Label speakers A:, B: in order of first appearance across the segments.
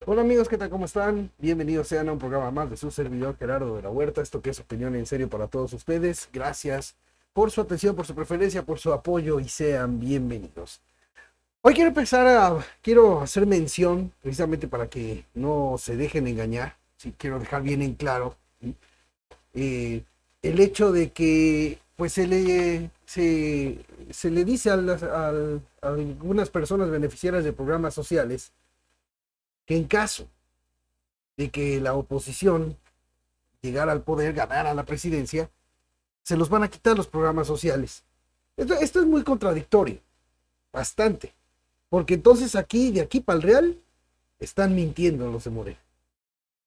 A: Hola amigos, ¿qué tal? ¿Cómo están? Bienvenidos sean a un programa más de su servidor Gerardo de la Huerta. Esto que es opinión en serio para todos ustedes. Gracias por su atención, por su preferencia, por su apoyo y sean bienvenidos. Hoy quiero hacer mención precisamente para que no se dejen engañar. Sí, quiero dejar bien en claro el hecho de que pues se le dice a algunas personas beneficiarias de programas sociales que en caso de que la oposición llegara al poder, ganara la presidencia, se los van a quitar los programas sociales. Esto es muy contradictorio, bastante, porque entonces de aquí para el Real, están mintiendo los de Morena.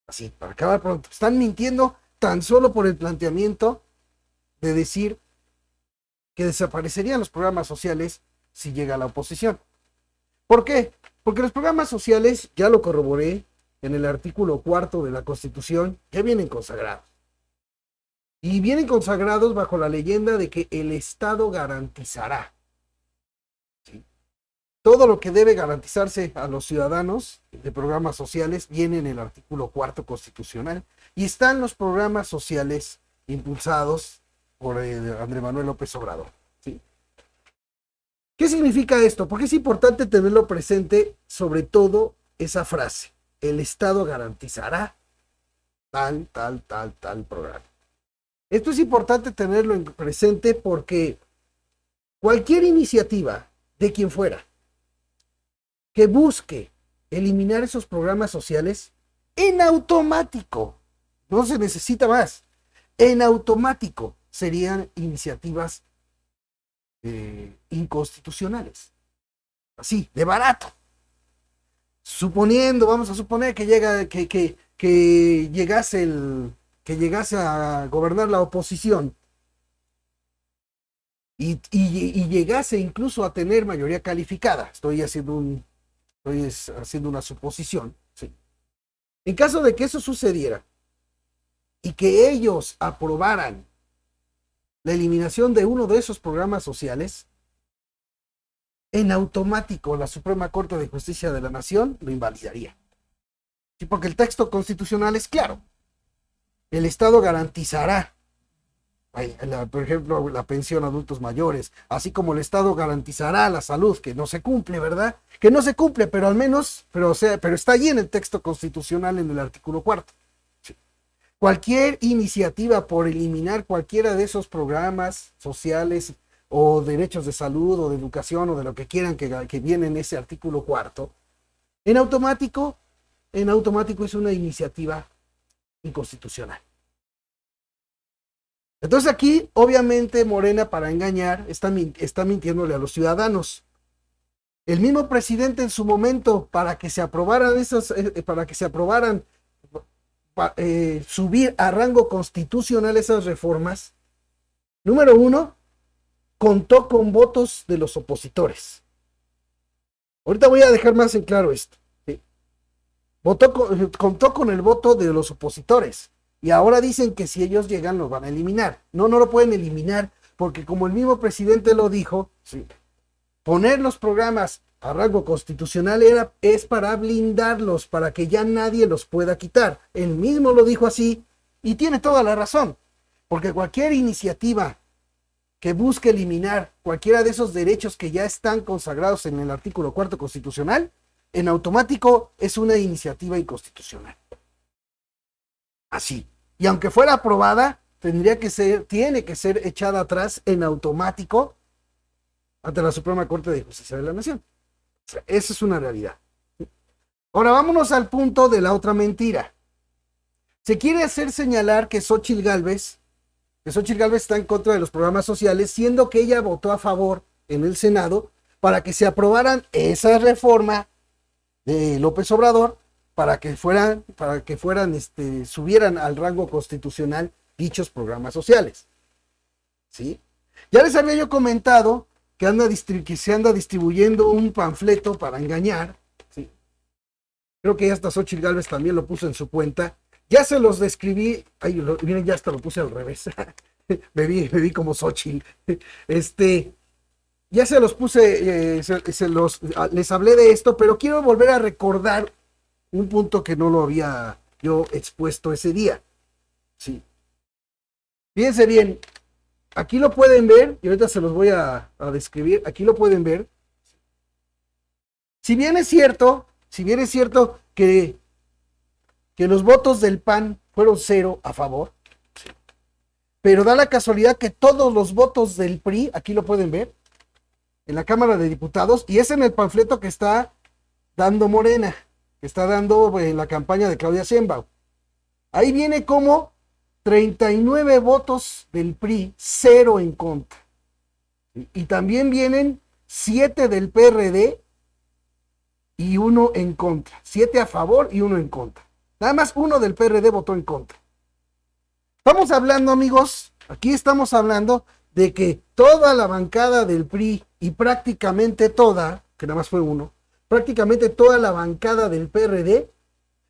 A: Así, para acabar pronto, están mintiendo tan solo por el planteamiento de decir que desaparecerían los programas sociales si llega la oposición. ¿Por qué? Porque los programas sociales, ya lo corroboré en el artículo cuarto de la Constitución, ya vienen consagrados. Y vienen consagrados bajo la leyenda de que el Estado garantizará, ¿sí? Todo lo que debe garantizarse a los ciudadanos de programas sociales viene en el artículo cuarto constitucional y están los programas sociales impulsados por Andrés Manuel López Obrador, ¿sí? ¿Qué significa esto? Porque es importante tenerlo presente, sobre todo esa frase: el Estado garantizará tal programa. Esto es importante tenerlo en presente porque cualquier iniciativa de quien fuera que busque eliminar esos programas sociales, en automático, no se necesita más, en automático serían iniciativas inconstitucionales. Así, de barato. Vamos a suponer que llegase a gobernar la oposición y llegase incluso a tener mayoría calificada. Estoy haciendo una suposición. ¿Sí? En caso de que eso sucediera y que ellos aprobaran la eliminación de uno de esos programas sociales, en automático la Suprema Corte de Justicia de la Nación lo invalidaría. Sí, porque el texto constitucional es claro. El Estado garantizará, por ejemplo, la pensión a adultos mayores, así como el Estado garantizará la salud, que no se cumple, ¿verdad? Que no se cumple, pero al menos, pero está allí en el texto constitucional en el artículo cuarto. Sí. Cualquier iniciativa por eliminar cualquiera de esos programas sociales o derechos de salud o de educación o de lo que quieran que viene en ese artículo cuarto, en automático, es una iniciativa inconstitucional. Entonces aquí, obviamente, Morena, para engañar, está mintiéndole a los ciudadanos. El mismo presidente en su momento, para que se aprobaran subir a rango constitucional esas reformas, número uno, contó con votos de los opositores. Ahorita voy a dejar más en claro esto. ¿Sí? Contó con el voto de los opositores. Y ahora dicen que si ellos llegan los van a eliminar. No lo pueden eliminar porque, como el mismo presidente lo dijo, sí, poner los programas a rango constitucional es para blindarlos, para que ya nadie los pueda quitar. Él mismo lo dijo así y tiene toda la razón. Porque cualquier iniciativa que busque eliminar cualquiera de esos derechos que ya están consagrados en el artículo cuarto constitucional, en automático es una iniciativa inconstitucional. Así. Y aunque fuera aprobada, tiene que ser echada atrás en automático ante la Suprema Corte de Justicia de la Nación. O sea, esa es una realidad. Ahora vámonos al punto de la otra mentira. Se quiere hacer señalar que Xóchitl Gálvez está en contra de los programas sociales, siendo que ella votó a favor en el Senado para que se aprobaran esa reforma de López Obrador subieran al rango constitucional dichos programas sociales. ¿Sí? Ya les había yo comentado que se anda distribuyendo un panfleto para engañar. ¿Sí? Creo que hasta Xóchitl Gálvez también lo puso en su cuenta. Ya se los describí. Miren, ya hasta lo puse al revés. me vi como Xóchitl. Ya se los puse, les hablé de esto, pero quiero volver a recordar un punto que no lo había yo expuesto ese día. Sí. Fíjense bien, aquí lo pueden ver, y ahorita se los voy a describir, aquí lo pueden ver. Si bien es cierto que los votos del PAN fueron 0 a favor, pero da la casualidad que todos los votos del PRI, aquí lo pueden ver, en la Cámara de Diputados, y es en el panfleto que está dando Morena, que está dando en la campaña de Claudia Sheinbaum. Ahí viene como 39 votos del PRI, 0 en contra. Y también vienen 7 del PRD y 1 en contra. 7 a favor y 1 en contra. Nada más 1 del PRD votó en contra. Estamos hablando, amigos, aquí estamos hablando de que toda la bancada del PRI y prácticamente toda, que nada más fue 1, prácticamente toda la bancada del PRD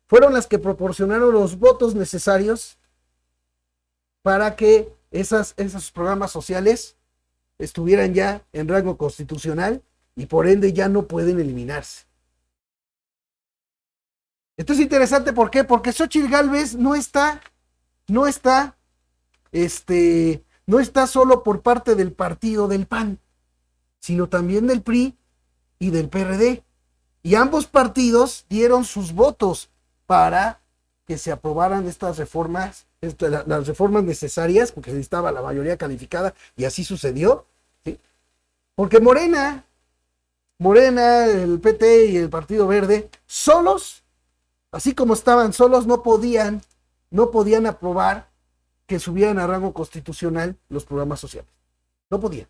A: fueron las que proporcionaron los votos necesarios para que esos programas sociales estuvieran ya en rango constitucional y por ende ya no pueden eliminarse. Esto es interesante, ¿por qué? Porque Xóchitl Gálvez no está solo por parte del partido del PAN, sino también del PRI y del PRD. Y ambos partidos dieron sus votos para que se aprobaran estas reformas, las reformas necesarias, porque se necesitaba la mayoría calificada, y así sucedió, ¿sí? Porque Morena, el PT y el Partido Verde, solos, así como estaban solos, no podían aprobar que subieran a rango constitucional los programas sociales. No podían.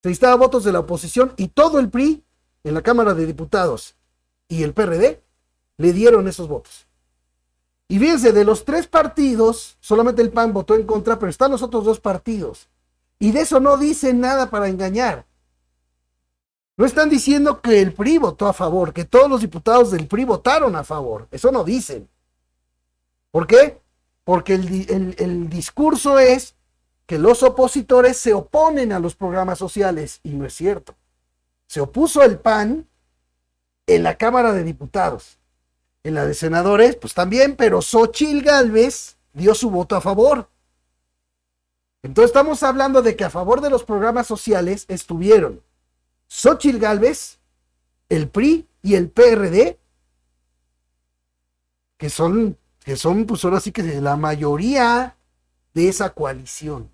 A: Se necesitaban votos de la oposición y todo el PRI en la Cámara de Diputados y el PRD le dieron esos votos. Y fíjense, de los 3 partidos, solamente el PAN votó en contra, pero están los otros 2 partidos. Y de eso no dicen nada para engañar. No están diciendo que el PRI votó a favor, que todos los diputados del PRI votaron a favor. Eso no dicen. ¿Por qué? Porque el discurso es que los opositores se oponen a los programas sociales, y no es cierto. Se opuso el PAN en la Cámara de Diputados. En la de senadores, pues también, pero Xóchitl Gálvez dio su voto a favor. Entonces estamos hablando de que a favor de los programas sociales estuvieron Xóchitl Gálvez, el PRI y el PRD, que son pues ahora sí que la mayoría de esa coalición.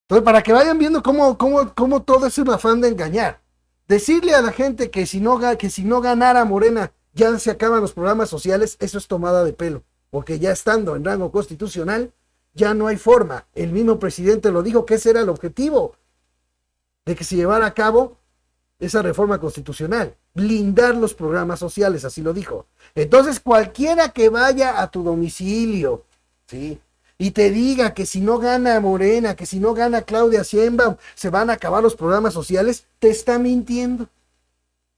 A: Entonces, para que vayan viendo cómo todo es un afán de engañar. Decirle a la gente que si no ganara Morena ya se acaban los programas sociales, eso es tomada de pelo, porque ya estando en rango constitucional, ya no hay forma. El mismo presidente lo dijo, que ese era el objetivo de que se llevara a cabo esa reforma constitucional, blindar los programas sociales, así lo dijo. Entonces, cualquiera que vaya a tu domicilio, ¿sí?, y te diga que si no gana Morena, que si no gana Claudia Sheinbaum, se van a acabar los programas sociales, te está mintiendo.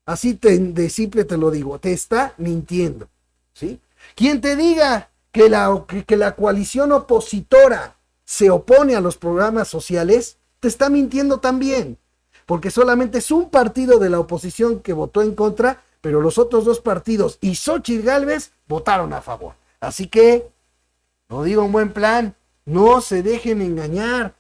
A: Así de simple te lo digo, te está mintiendo, ¿sí? Quien te diga que la coalición opositora se opone a los programas sociales, te está mintiendo también, porque solamente es un partido de la oposición que votó en contra, pero los otros 2 partidos y Xóchitl Gálvez votaron a favor. Así que no digo un buen plan, no se dejen engañar,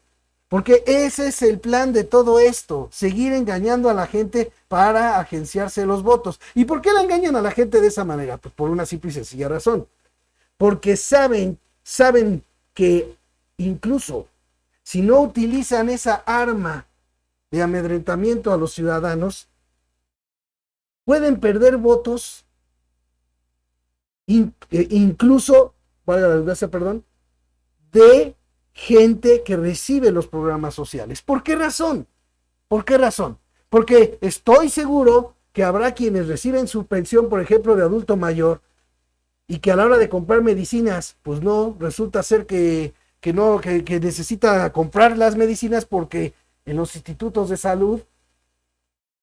A: porque ese es el plan de todo esto, seguir engañando a la gente para agenciarse los votos. ¿Y por qué la engañan a la gente de esa manera? Pues por una simple y sencilla razón, porque saben que incluso si no utilizan esa arma de amedrentamiento a los ciudadanos, pueden perder votos, incluso, valga la redundancia, perdón, de gente que recibe los programas sociales. ¿Por qué razón? ¿Por qué razón? Porque estoy seguro que habrá quienes reciben su pensión, por ejemplo, de adulto mayor, y que a la hora de comprar medicinas, pues no, resulta ser que necesita comprar las medicinas porque en los institutos de salud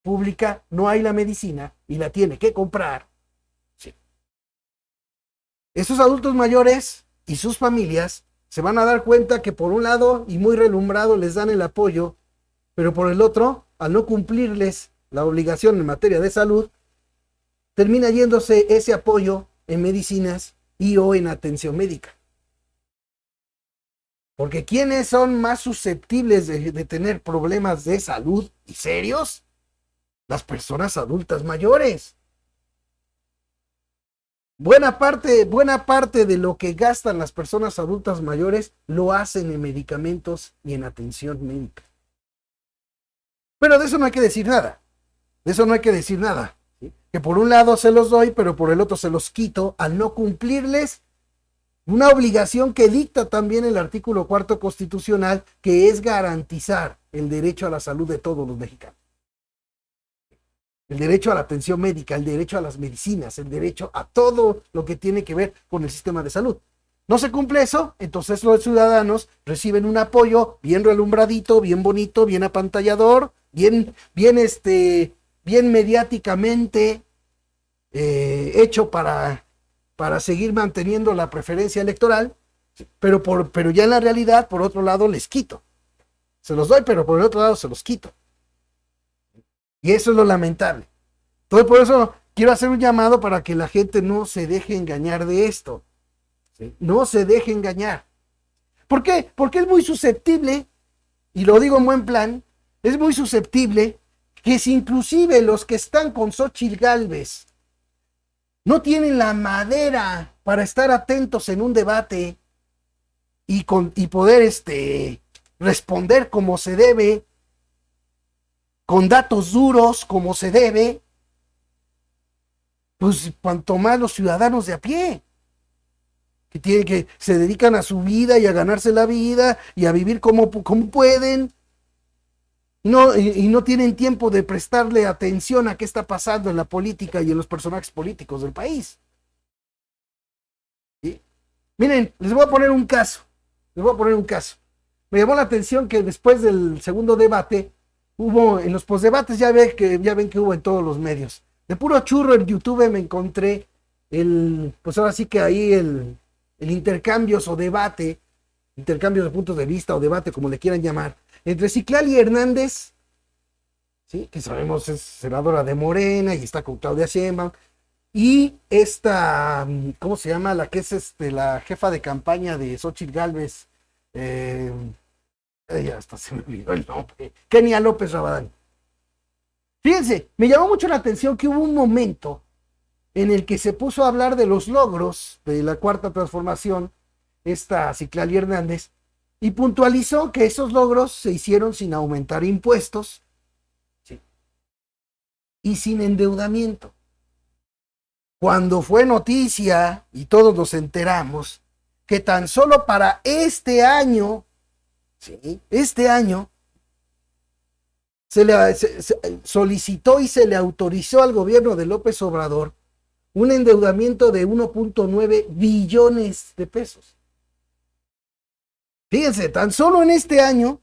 A: pública no hay la medicina y la tiene que comprar. Sí. Esos adultos mayores y sus familias se van a dar cuenta que por un lado y muy relumbrado les dan el apoyo, pero por el otro, al no cumplirles la obligación en materia de salud, termina yéndose ese apoyo en medicinas y o en atención médica. Porque ¿quiénes son más susceptibles de tener problemas de salud y serios? Las personas adultas mayores. Buena parte de lo que gastan las personas adultas mayores lo hacen en medicamentos y en atención médica. Pero de eso no hay que decir nada. De eso no hay que decir nada. ¿Sí? Que por un lado se los doy, pero por el otro se los quito al no cumplirles una obligación que dicta también el artículo 4 constitucional, que es garantizar el derecho a la salud de todos los mexicanos. El derecho a la atención médica, el derecho a las medicinas, el derecho a todo lo que tiene que ver con el sistema de salud. No se cumple eso, entonces los ciudadanos reciben un apoyo bien relumbradito, bien bonito, bien apantallador, bien mediáticamente hecho para seguir manteniendo la preferencia electoral, pero ya en la realidad, por otro lado, les quito. Se los doy, pero por el otro lado se los quito. Y eso es lo lamentable. Entonces, por eso quiero hacer un llamado para que la gente no se deje engañar de esto. ¿Sí? No se deje engañar. ¿Por qué? Porque es muy susceptible, y lo digo en buen plan, es muy susceptible que si inclusive los que están con Xóchitl Gálvez no tienen la madera para estar atentos en un debate y poder responder como se debe, con datos duros como se debe, pues cuanto más los ciudadanos de a pie, que se dedican a su vida y a ganarse la vida y a vivir como pueden, y no tienen tiempo de prestarle atención a qué está pasando en la política y en los personajes políticos del país. ¿Sí? Miren, les voy a poner un caso. Me llamó la atención que después del segundo debate, hubo en los postdebates, ya ven que hubo en todos los medios. De puro churro en YouTube me encontré pues ahora sí que ahí el intercambios de puntos de vista o debate, como le quieran llamar, entre Citlali Hernández, ¿sí? Que sabemos es senadora de Morena y está con Claudia Sheinbaum, y esta, ¿cómo se llama? La que es la jefa de campaña de Xóchitl Gálvez, ya hasta se me olvidó el nombre, Kenia López Rabadán. Fíjense, me llamó mucho la atención que hubo un momento en el que se puso a hablar de los logros de la Cuarta Transformación, esta Citlali Hernández, y puntualizó que esos logros se hicieron sin aumentar impuestos, ¿sí? Y sin endeudamiento. Cuando fue noticia, y todos nos enteramos, que tan solo para este año, ¿sí? Este año, se solicitó y se le autorizó al gobierno de López Obrador un endeudamiento de 1.9 billones de pesos. Fíjense, tan solo en este año,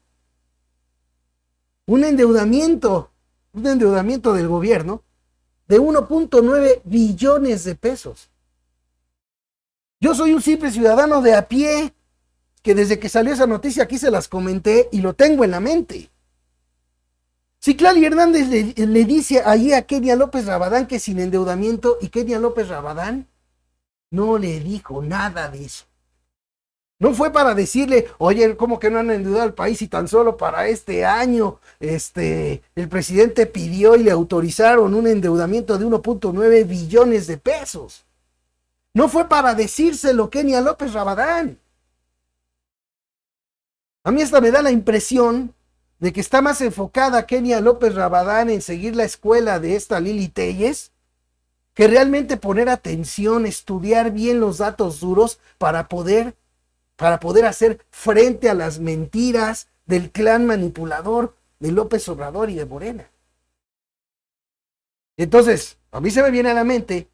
A: un endeudamiento del gobierno de 1.9 billones de pesos. Yo soy un simple ciudadano de a pie, que desde que salió esa noticia aquí se las comenté y lo tengo en la mente. Citlali Hernández le dice allí a Kenia López Rabadán que sin endeudamiento, y Kenia López Rabadán no le dijo nada de eso. No fue para decirle, oye, ¿cómo que no han endeudado al país y tan solo para este año el presidente pidió y le autorizaron un endeudamiento de 1.9 billones de pesos? No fue para decírselo Kenia López Rabadán. A mí esta me da la impresión de que está más enfocada Kenia López Rabadán en seguir la escuela de esta Lili Téllez, que realmente poner atención, estudiar bien los datos duros para poder hacer frente a las mentiras del clan manipulador de López Obrador y de Morena. Entonces, a mí se me viene a la mente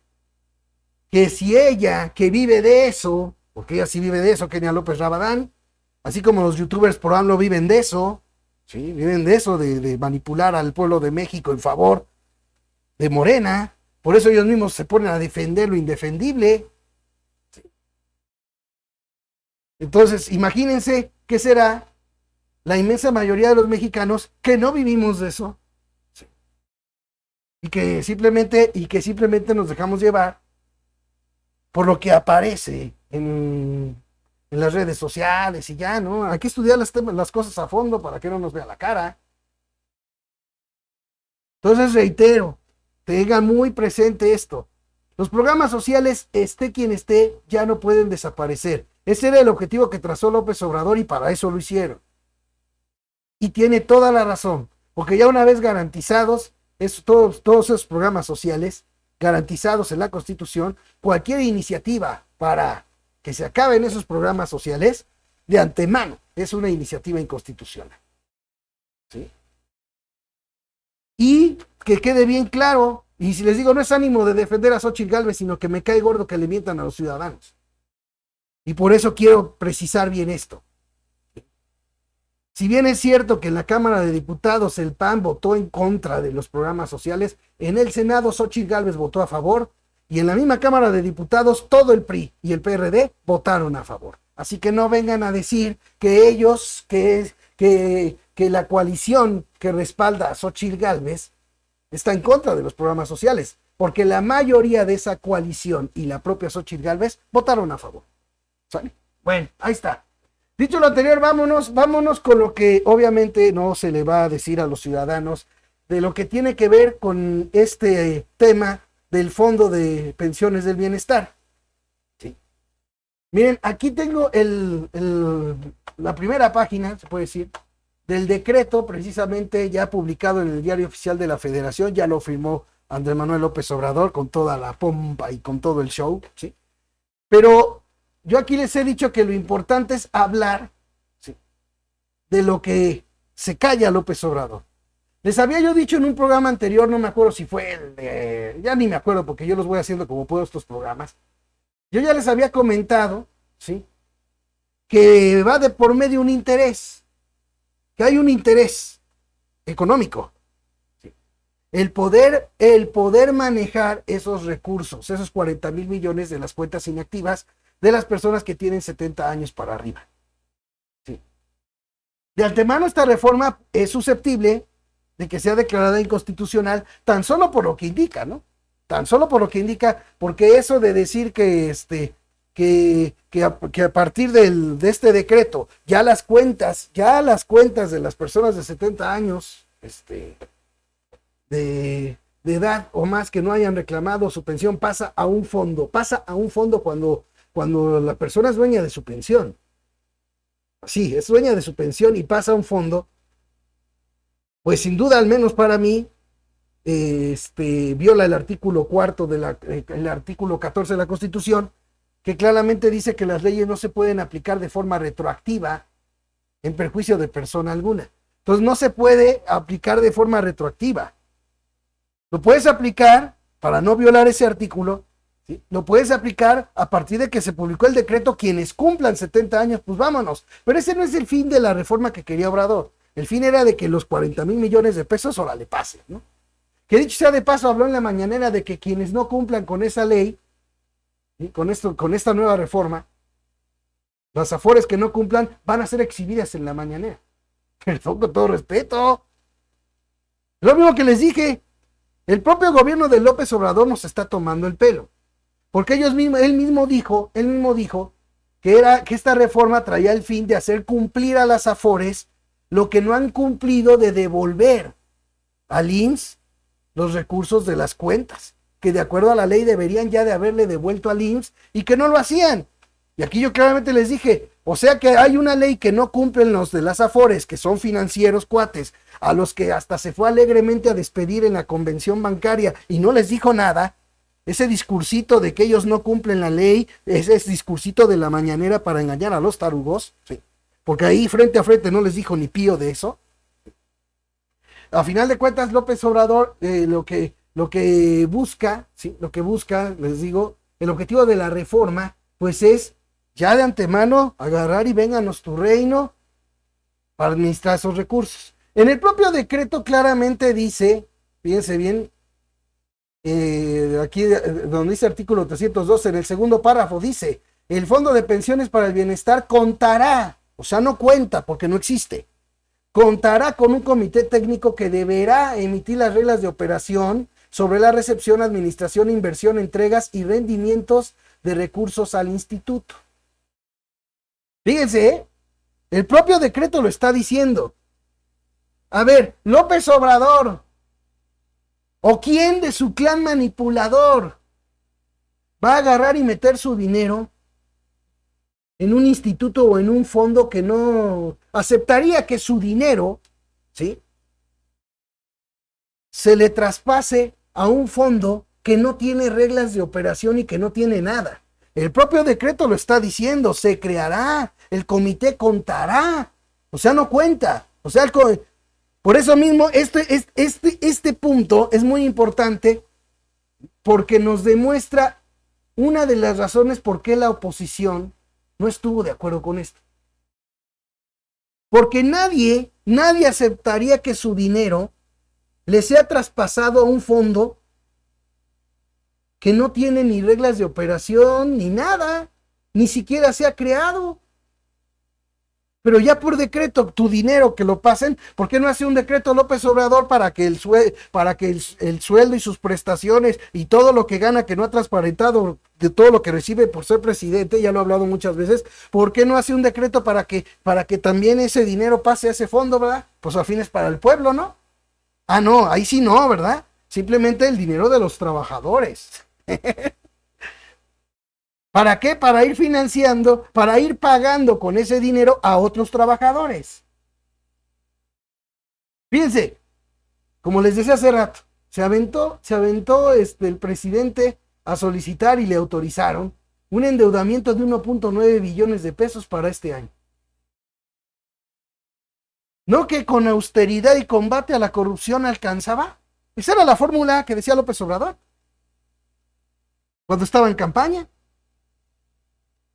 A: que si ella, que vive de eso, porque ella sí vive de eso, Kenia López Rabadán, así como los youtubers por AMLO viven de eso, ¿sí? Viven de eso, de manipular al pueblo de México en favor de Morena. Por eso ellos mismos se ponen a defender lo indefendible. ¿Sí? Entonces, imagínense qué será la inmensa mayoría de los mexicanos que no vivimos de eso. ¿Sí? y que simplemente nos dejamos llevar por lo que aparece en las redes sociales y ya, ¿no? Hay que estudiar las cosas a fondo para que no nos vea la cara. Entonces reitero, tengan muy presente esto. Los programas sociales, esté quien esté, ya no pueden desaparecer. Ese era el objetivo que trazó López Obrador y para eso lo hicieron. Y tiene toda la razón, porque ya una vez garantizados, todos esos programas sociales, garantizados en la Constitución, cualquier iniciativa para que se acaben esos programas sociales, de antemano, es una iniciativa inconstitucional. ¿Sí? Y que quede bien claro, y si les digo, no es ánimo de defender a Xóchitl Gálvez, sino que me cae gordo que le mientan a los ciudadanos. Y por eso quiero precisar bien esto. Si bien es cierto que en la Cámara de Diputados el PAN votó en contra de los programas sociales, en el Senado Xóchitl Gálvez votó a favor, y en la misma Cámara de Diputados todo el PRI y el PRD votaron a favor. Así que no vengan a decir que ellos, que la coalición que respalda a Xóchitl Gálvez está en contra de los programas sociales, porque la mayoría de esa coalición y la propia Xóchitl Gálvez votaron a favor. ¿Sale? Bueno, ahí está. Dicho lo anterior, vámonos con lo que obviamente no se le va a decir a los ciudadanos de lo que tiene que ver con este tema del Fondo de Pensiones del Bienestar. ¿Sí? Miren, aquí tengo la primera página, se puede decir, del decreto precisamente ya publicado en el Diario Oficial de la Federación, ya lo firmó Andrés Manuel López Obrador con toda la pompa y con todo el show, ¿sí? Pero yo aquí les he dicho que lo importante es hablar, ¿sí?, de lo que se calla López Obrador. Les había yo dicho en un programa anterior, no me acuerdo si fue ya ni me acuerdo porque yo los voy haciendo como puedo estos programas. Yo ya les había comentado, ¿sí?, que va de por medio un interés, que hay un interés económico. ¿Sí? El poder manejar esos recursos, esos 40,000 millones de las cuentas inactivas de las personas que tienen 70 años para arriba. ¿Sí? De antemano esta reforma es susceptible de que sea declarada inconstitucional tan solo por lo que indica, ¿no? Tan solo por lo que indica, porque eso de decir que a partir de este decreto ya las cuentas de las personas de 70 años de edad o más que no hayan reclamado su pensión pasa a un fondo cuando la persona es dueña de su pensión. Sí, es dueña de su pensión y pasa a un fondo, pues sin duda, al menos para mí, viola el artículo 4 el artículo 14 de la Constitución, que claramente dice que las leyes no se pueden aplicar de forma retroactiva en perjuicio de persona alguna. Entonces no se puede aplicar de forma retroactiva. Lo puedes aplicar para no violar ese artículo. ¿Sí? Lo puedes aplicar a partir de que se publicó el decreto, quienes cumplan 70 años, pues vámonos. Pero ese no es el fin de la reforma que quería Obrador. El fin era de que los 40,000 millones de pesos ahora le pasen, ¿no? Que dicho sea de paso, habló en la mañanera de que quienes no cumplan con esa ley, ¿sí?, con esta nueva reforma, las afores que no cumplan van a ser exhibidas en la mañanera. Perdón, con todo respeto. Lo mismo que les dije, el propio gobierno de López Obrador nos está tomando el pelo. Porque él mismo dijo que esta reforma traía el fin de hacer cumplir a las afores lo que no han cumplido, de devolver al IMSS los recursos de las cuentas, que de acuerdo a la ley deberían ya de haberle devuelto al IMSS y que no lo hacían. Y aquí yo claramente les dije, o sea que hay una ley que no cumplen los de las afores, que son financieros cuates, a los que hasta se fue alegremente a despedir en la convención bancaria y no les dijo nada. Ese discursito de que ellos no cumplen la ley, ese discursito de la mañanera para engañar a los tarugos, ¿sí?, porque ahí frente a frente no les dijo ni pío de eso. A final de cuentas, López Obrador lo que busca, ¿sí?, les digo, el objetivo de la reforma, pues es ya de antemano agarrar y vénganos tu reino para administrar esos recursos. En el propio decreto claramente dice, fíjense bien, aquí donde dice artículo 312, en el segundo párrafo dice, el Fondo de Pensiones para el Bienestar contará, o sea, no cuenta porque no existe, contará con un comité técnico que deberá emitir las reglas de operación sobre la recepción, administración, inversión, entregas y rendimientos de recursos al instituto. Fíjense, ¿eh? El propio decreto lo está diciendo. A ver, López Obrador, ¿o quién de su clan manipulador va a agarrar y meter su dinero en un instituto o en un fondo que no aceptaría que su dinero, ¿sí?, se le traspase a un fondo que no tiene reglas de operación y que no tiene nada? El propio decreto lo está diciendo, se creará, el comité contará, o sea, no cuenta, o sea, por eso mismo este punto es muy importante porque nos demuestra una de las razones por qué la oposición no estuvo de acuerdo con esto. Porque nadie aceptaría que su dinero le sea traspasado a un fondo que no tiene ni reglas de operación ni nada, ni siquiera se ha creado. Pero ya por decreto, tu dinero que lo pasen, ¿por qué no hace un decreto López Obrador para que el sueldo y sus prestaciones y todo lo que gana, que no ha transparentado de todo lo que recibe por ser presidente, ya lo he hablado muchas veces, ¿por qué no hace un decreto para que también ese dinero pase a ese fondo, verdad? Pues al fin es para el pueblo, ¿no? Ah, no, ahí sí no, ¿verdad? Simplemente el dinero de los trabajadores. ¿Para qué? Para ir financiando, para ir pagando con ese dinero a otros trabajadores. Fíjense, como les decía hace rato, se aventó el presidente a solicitar y le autorizaron un endeudamiento de 1.9 billones de pesos para este año. ¿No que con austeridad y combate a la corrupción alcanzaba? Esa era la fórmula que decía López Obrador cuando estaba en campaña.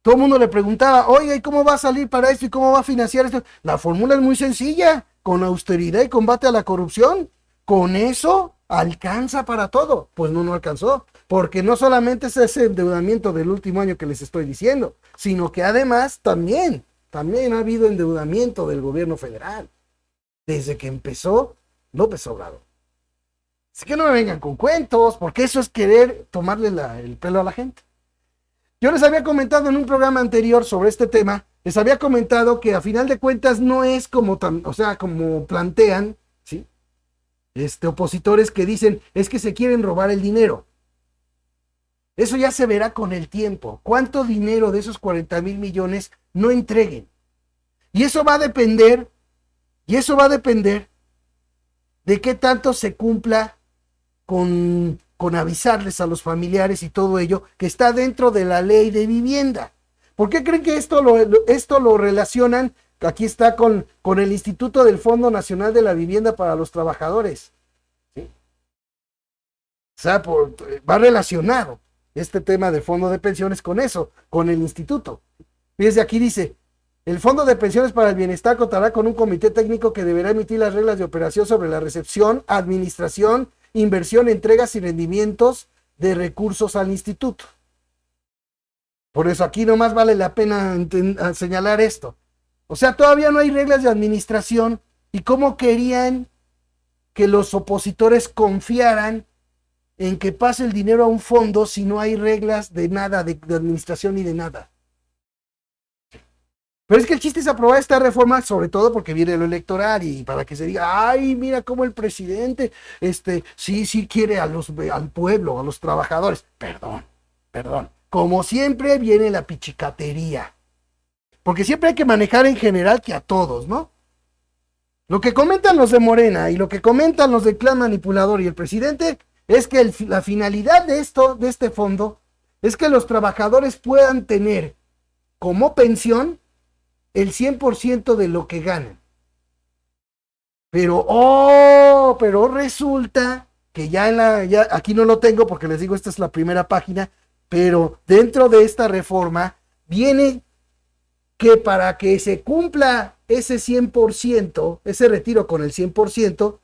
A: Todo el mundo le preguntaba, oiga, ¿y cómo va a salir para esto? ¿Y cómo va a financiar esto? La fórmula es muy sencilla, con austeridad y combate a la corrupción. Con eso alcanza para todo. Pues no alcanzó, porque no solamente es ese endeudamiento del último año que les estoy diciendo, sino que además también ha habido endeudamiento del gobierno federal, desde que empezó López Obrador. Así que no me vengan con cuentos, porque eso es querer tomarle el pelo a la gente. Yo les había comentado en un programa anterior sobre este tema, les había comentado que a final de cuentas no es como como plantean, ¿sí?, opositores que dicen, es que se quieren robar el dinero. Eso ya se verá con el tiempo. ¿Cuánto dinero de esos 40,000 millones no entreguen? Y eso va a depender de qué tanto se cumpla con avisarles a los familiares y todo ello, que está dentro de la ley de vivienda. ¿Por qué creen que esto lo relacionan? Aquí está con el Instituto del Fondo Nacional de la Vivienda para los Trabajadores, ¿sí? O sea, va relacionado este tema del fondo de pensiones con eso, con el instituto. Fíjense, aquí dice, el Fondo de Pensiones para el Bienestar contará con un comité técnico que deberá emitir las reglas de operación sobre la recepción, administración, inversión, entregas y rendimientos de recursos al instituto. Por eso aquí nomás vale la pena señalar esto. O sea, todavía no hay reglas de administración. ¿Y cómo querían que los opositores confiaran en que pase el dinero a un fondo si no hay reglas de nada, de administración ni de nada? Pero es que el chiste es aprobar esta reforma, sobre todo porque viene lo electoral y para que se diga, ay, mira cómo el presidente, sí quiere al pueblo, a los trabajadores. Perdón. Como siempre viene la pichicatería. Porque siempre hay que manejar en general que a todos, ¿no? Lo que comentan los de Morena y lo que comentan los del clan manipulador y el presidente es que la finalidad de este fondo, es que los trabajadores puedan tener como pensión el 100% de lo que ganan. Pero resulta que ya aquí no lo tengo porque les digo, esta es la primera página, pero dentro de esta reforma viene que para que se cumpla ese 100%, ese retiro con el 100%,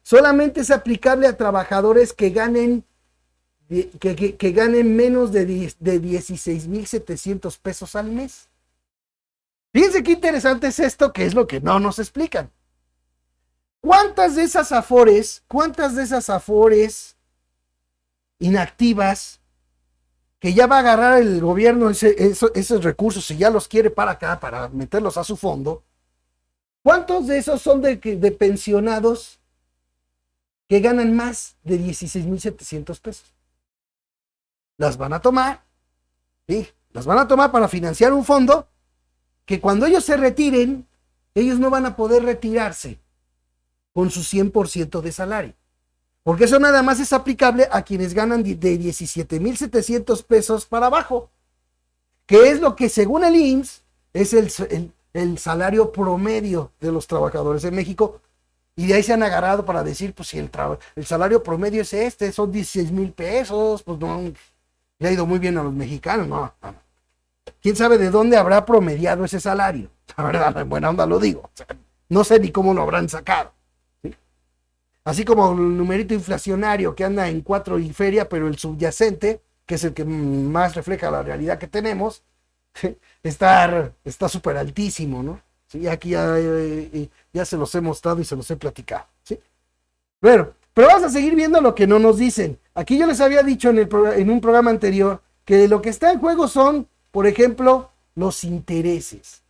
A: solamente es aplicable a trabajadores que ganen menos de 16,700 pesos al mes. Fíjense qué interesante es esto, que es lo que no nos explican. ¿Cuántas de esas afores inactivas que ya va a agarrar el gobierno esos recursos y ya los quiere para acá, para meterlos a su fondo. ¿Cuántos de esos son de pensionados que ganan más de 16,700 pesos? Las van a tomar, ¿sí? Las van a tomar para financiar un fondo que cuando ellos se retiren, ellos no van a poder retirarse con su 100% de salario. Porque eso nada más es aplicable a quienes ganan de 17,700 pesos para abajo, que es lo que según el IMSS es el salario promedio de los trabajadores en México. Y de ahí se han agarrado para decir, pues si el salario promedio es son 16,000 pesos, pues no, le ha ido muy bien a los mexicanos, no. ¿Quién sabe de dónde habrá promediado ese salario? La verdad, en buena onda lo digo. O sea, no sé ni cómo lo habrán sacado. ¿Sí? Así como el numerito inflacionario que anda en 4 y feria, pero el subyacente, que es el que más refleja la realidad que tenemos, está súper altísimo, ¿no? Sí, aquí ya se los he mostrado y se los he platicado. ¿Sí? Bueno, pero vamos a seguir viendo lo que no nos dicen. Aquí yo les había dicho en un programa anterior que lo que está en juego son, por ejemplo, los intereses.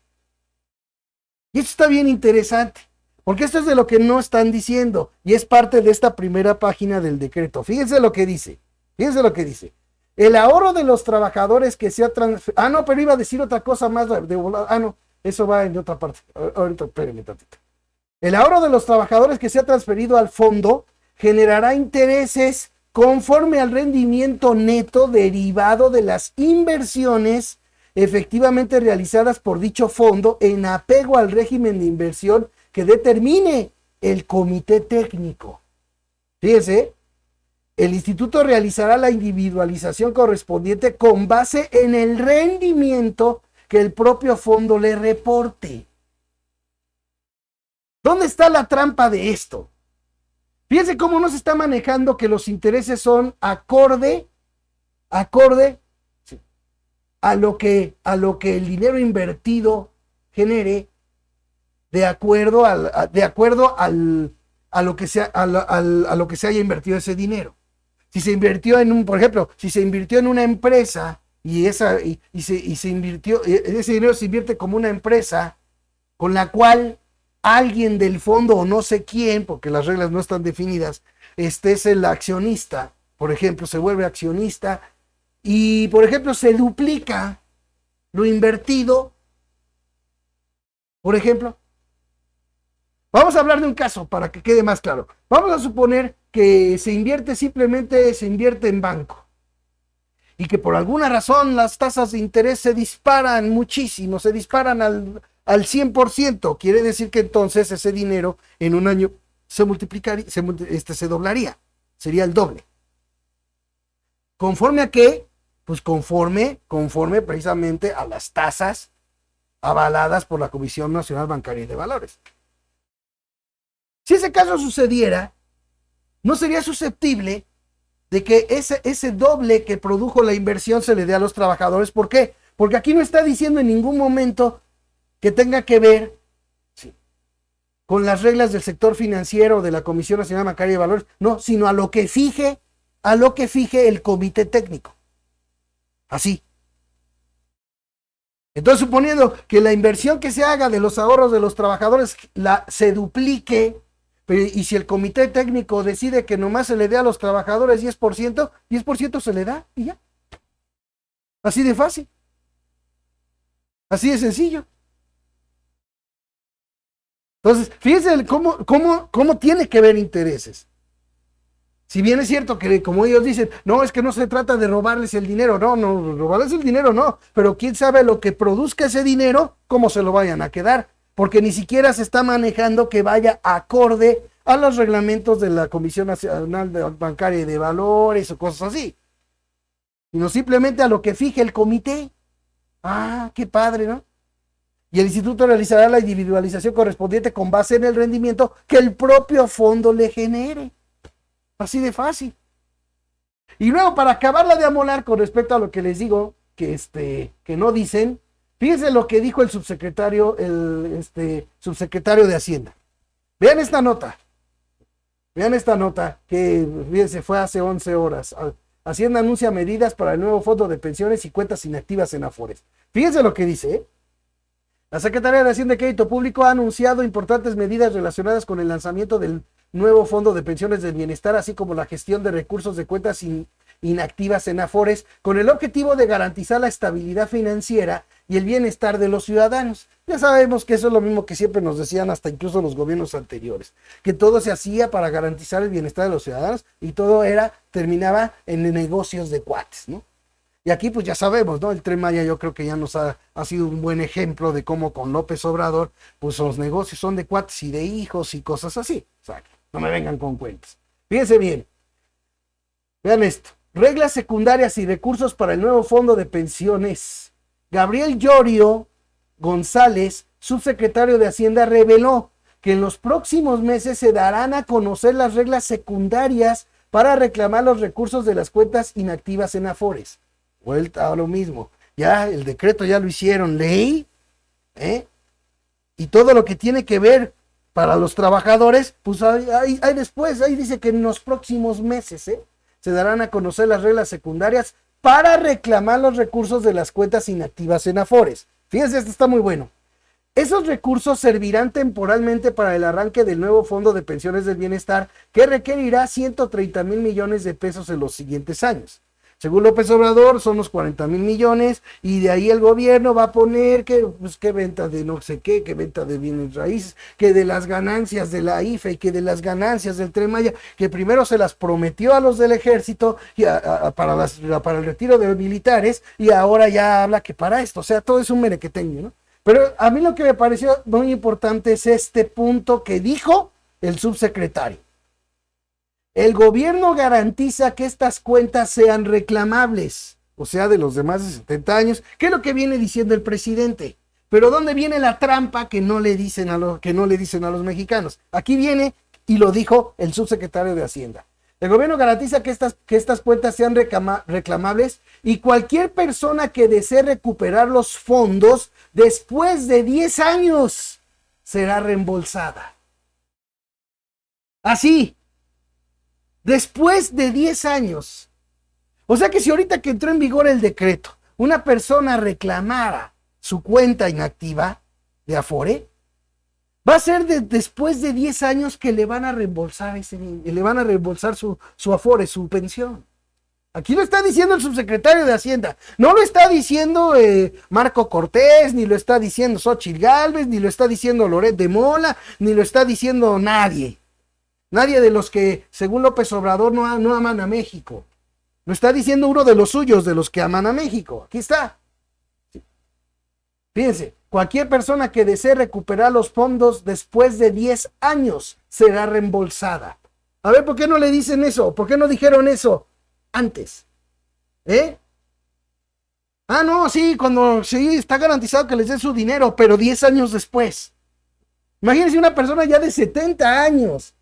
A: Y esto está bien interesante, porque esto es de lo que no están diciendo y es parte de esta primera página del decreto. Fíjense lo que dice. El ahorro de los trabajadores que se ha transferido. Ah, no, pero iba a decir otra cosa más de volada. Ah, no, eso va en otra parte. Ahorita, espérenme tantito. El ahorro de los trabajadores que se ha transferido al fondo generará intereses conforme al rendimiento neto derivado de las inversiones efectivamente realizadas por dicho fondo en apego al régimen de inversión que determine el comité técnico. Fíjense, el instituto realizará la individualización correspondiente con base en el rendimiento que el propio fondo le reporte. ¿Dónde está la trampa de esto? Fíjense cómo no se está manejando que los intereses son acorde a lo que el dinero invertido genere, de acuerdo a lo que se haya invertido ese dinero. Si se invirtió por ejemplo, si se invirtió en una empresa y se invirtió, ese dinero se invierte como una empresa con la cual alguien del fondo o no sé quién, porque las reglas no están definidas, es el accionista, por ejemplo, se vuelve accionista y, por ejemplo, se duplica lo invertido, por ejemplo. Vamos a hablar de un caso para que quede más claro. Vamos a suponer que simplemente se invierte en banco y que por alguna razón las tasas de interés se disparan muchísimo, se disparan al 100%. Quiere decir que entonces ese dinero en un año se multiplicaría, se doblaría, sería el doble. ¿Conforme a qué? Pues conforme precisamente a las tasas avaladas por la Comisión Nacional Bancaria y de Valores. Si ese caso sucediera, no sería susceptible de que ese doble que produjo la inversión se le dé a los trabajadores. ¿Por qué? Porque aquí no está diciendo en ningún momento que tenga que ver con las reglas del sector financiero de la Comisión Nacional Bancaria de Valores, no, sino a lo que fije el comité técnico. Así. Entonces, suponiendo que la inversión que se haga de los ahorros de los trabajadores se duplique, y si el comité técnico decide que nomás se le dé a los trabajadores 10% se le da y ya. Así de fácil. Así de sencillo. Entonces, fíjense cómo tiene que ver intereses. Si bien es cierto que, como ellos dicen, no, es que no se trata de robarles el dinero, no, robarles el dinero no, pero quién sabe lo que produzca ese dinero, cómo se lo vayan a quedar, porque ni siquiera se está manejando que vaya acorde a los reglamentos de la Comisión Nacional Bancaria y de Valores o cosas así, sino simplemente a lo que fije el comité. Ah, qué padre, ¿no? Y el instituto realizará la individualización correspondiente con base en el rendimiento que el propio fondo le genere. Así de fácil. Y luego, para acabarla de amolar con respecto a lo que les digo, que no dicen, fíjense lo que dijo el subsecretario de Hacienda. Vean esta nota, que fíjense, fue hace 11 horas. Hacienda anuncia medidas para el nuevo fondo de pensiones y cuentas inactivas en Afores. Fíjense lo que dice, ¿eh? La Secretaría de Hacienda y Crédito Público ha anunciado importantes medidas relacionadas con el lanzamiento del nuevo Fondo de Pensiones del Bienestar, así como la gestión de recursos de cuentas inactivas en Afores, con el objetivo de garantizar la estabilidad financiera y el bienestar de los ciudadanos. Ya sabemos que eso es lo mismo que siempre nos decían hasta incluso los gobiernos anteriores, que todo se hacía para garantizar el bienestar de los ciudadanos y todo terminaba en negocios de cuates, ¿no? Y aquí pues ya sabemos, ¿no? El Tren Maya yo creo que ya nos ha sido un buen ejemplo de cómo con López Obrador, pues los negocios son de cuates y de hijos y cosas así. O sea, no me vengan con cuentos. Fíjense bien. Vean esto. Reglas secundarias y recursos para el nuevo fondo de pensiones. Gabriel Llorio González, subsecretario de Hacienda, reveló que en los próximos meses se darán a conocer las reglas secundarias para reclamar los recursos de las cuentas inactivas en Afores. Vuelta a lo mismo. Ya el decreto ya lo hicieron ley, ¿eh? Y todo lo que tiene que ver para los trabajadores, pues ahí después, ahí dice que en los próximos meses, se darán a conocer las reglas secundarias para reclamar los recursos de las cuentas inactivas en Afores. Fíjense, esto está muy bueno. Esos recursos servirán temporalmente para el arranque del nuevo Fondo de Pensiones del Bienestar, que requerirá 130 mil millones de pesos en los siguientes años. Según López Obrador, son los 40 mil millones, y de ahí el gobierno va a poner que venta de no sé qué, que venta de bienes raíces, que de las ganancias de la IFE y que de las ganancias del Tren Maya, que primero se las prometió a los del ejército y para el retiro de militares, y ahora ya habla que para esto. O sea, todo es un merequetengue, ¿no? Pero a mí lo que me pareció muy importante es este punto que dijo el subsecretario. El gobierno garantiza que estas cuentas sean reclamables, o sea, de los de más de 70 años, que es lo que viene diciendo el presidente. Pero ¿dónde viene la trampa que no le dicen a los mexicanos? Aquí viene, y lo dijo el subsecretario de Hacienda. El gobierno garantiza que estas cuentas sean reclamables, y cualquier persona que desee recuperar los fondos después de 10 años será reembolsada. Así. Después de 10 años. O sea que si ahorita que entró en vigor el decreto, una persona reclamara su cuenta inactiva de Afore, va a ser después de 10 años que le van a reembolsar su Afore, su pensión. Aquí lo está diciendo el subsecretario de Hacienda. No lo está diciendo Marco Cortés, ni lo está diciendo Xóchitl Gálvez, ni lo está diciendo Loret de Mola, ni lo está diciendo nadie. Nadie de los que, según López Obrador, no aman a México. Lo está diciendo uno de los suyos, de los que aman a México. Aquí está. Fíjense, cualquier persona que desee recuperar los fondos después de 10 años será reembolsada. A ver, ¿por qué no le dicen eso? ¿Por qué no dijeron eso antes? Ah, no, sí, cuando sí está garantizado que les den su dinero, pero 10 años después. Imagínense una persona ya de 70 años.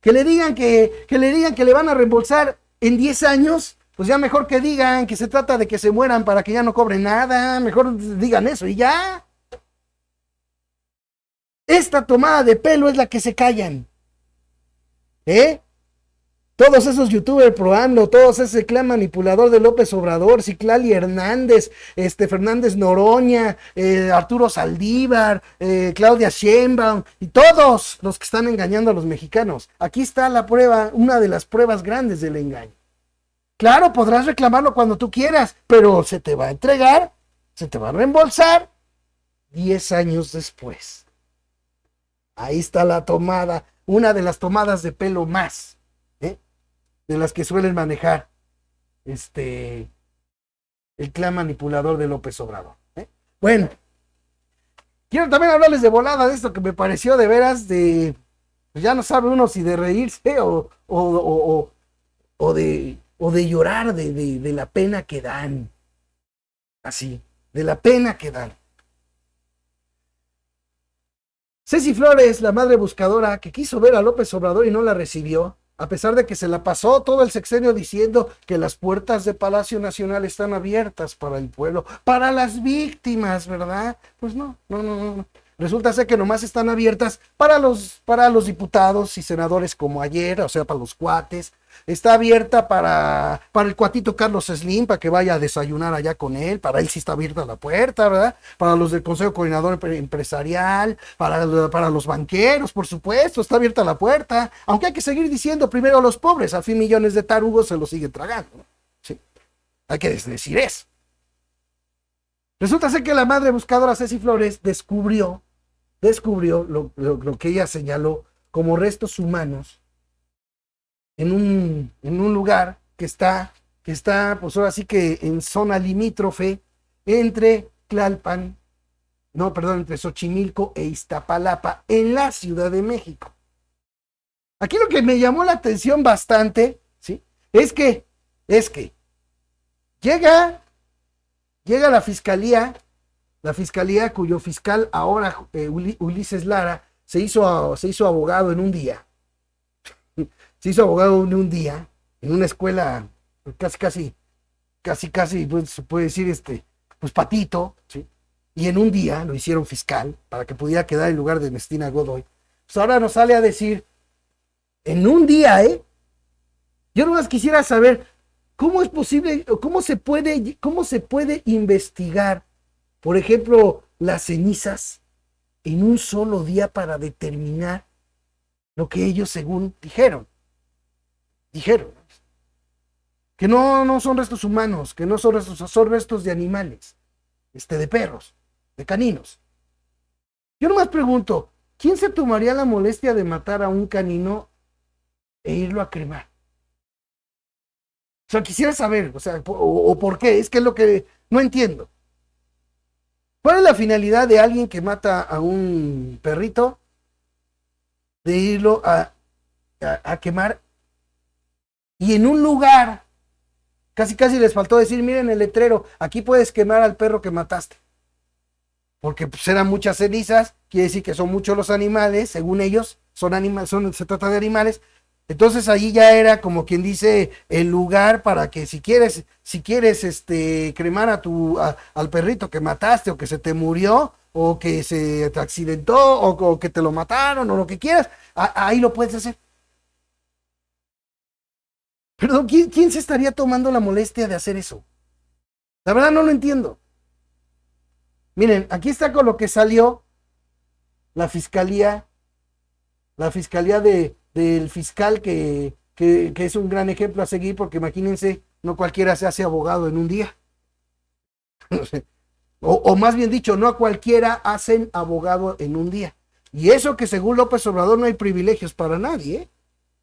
A: Que le digan que le van a reembolsar en 10 años, pues ya mejor que digan que se trata de que se mueran para que ya no cobren nada, mejor digan eso y ya. Esta tomada de pelo es la que se callan. Todos esos youtubers probando, todos ese clan manipulador de López Obrador, Citlali Hernández, Fernández Noroña, Arturo Saldívar, Claudia Sheinbaum y todos los que están engañando a los mexicanos. Aquí está la prueba, una de las pruebas grandes del engaño. Claro, podrás reclamarlo cuando tú quieras, pero se te va a entregar, se te va a reembolsar 10 años después. Ahí está la tomada, una de las tomadas de pelo más, de las que suelen manejar el clan manipulador de López Obrador. Bueno, quiero también hablarles de volada de esto que me pareció de veras pues ya no sabe uno si de reírse o de llorar de la pena que dan. Así, de la pena que dan. Ceci Flores, la madre buscadora que quiso ver a López Obrador y no la recibió, a pesar de que se la pasó todo el sexenio diciendo que las puertas de Palacio Nacional están abiertas para el pueblo, para las víctimas, ¿verdad? Pues no. Resulta ser que nomás están abiertas para los diputados y senadores como ayer, o sea, para los cuates. Está abierta para el cuatito Carlos Slim, para que vaya a desayunar allá con él. Para él sí está abierta la puerta, ¿verdad? Para los del Consejo Coordinador Empresarial, para los banqueros, por supuesto, está abierta la puerta. Aunque hay que seguir diciendo primero a los pobres, al fin millones de tarugos se los siguen tragando, ¿no? Sí, hay que decir eso. Resulta ser que la madre buscadora Ceci Flores descubrió lo que ella señaló como restos humanos en un lugar que está, pues ahora sí que en zona limítrofe entre Tlalpan, no, perdón, entre Xochimilco e Iztapalapa, en la Ciudad de México. Aquí lo que me llamó la atención bastante, ¿sí? Es que llega la fiscalía cuyo fiscal ahora, Ulises Lara, se hizo abogado en un día. Se hizo abogado en un día, en una escuela casi, pues, se puede decir, pues patito, ¿sí? Y en un día lo hicieron fiscal para que pudiera quedar en lugar de Ernestina Godoy. Pues ahora nos sale a decir, en un día, yo nomás quisiera saber, ¿cómo es posible, cómo se puede investigar, por ejemplo, las cenizas en un solo día para determinar lo que ellos según dijeron que no son restos humanos, que no son restos de animales, de perros, de caninos? Yo nomás pregunto, ¿quién se tomaría la molestia de matar a un canino e irlo a cremar? O sea, quisiera saber, o sea, o por qué, es que es lo que no entiendo. ¿Cuál es la finalidad de alguien que mata a un perrito de irlo a quemar? Y en un lugar, casi les faltó decir, miren el letrero, aquí puedes quemar al perro que mataste. Porque pues eran muchas cenizas, quiere decir que son muchos los animales, según ellos, se trata de animales. Entonces ahí ya era como quien dice el lugar para que si quieres cremar al perrito que mataste o que se te murió o que se te accidentó o que te lo mataron o lo que quieras, ahí lo puedes hacer. Perdón, ¿quién se estaría tomando la molestia de hacer eso? La verdad no lo entiendo. Miren, aquí está con lo que salió la fiscalía del fiscal que es un gran ejemplo a seguir, porque imagínense, no cualquiera se hace abogado en un día. o más bien dicho, no a cualquiera hacen abogado en un día. Y eso que según López Obrador no hay privilegios para nadie,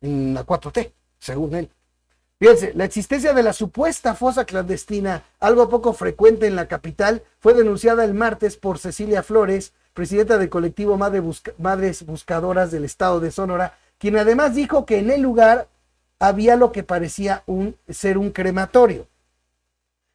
A: en la 4T, según él. Fíjense, la existencia de la supuesta fosa clandestina, algo poco frecuente en la capital, fue denunciada el martes por Cecilia Flores, presidenta del colectivo Madres Buscadoras del Estado de Sonora, quien además dijo que en el lugar había lo que parecía ser un crematorio.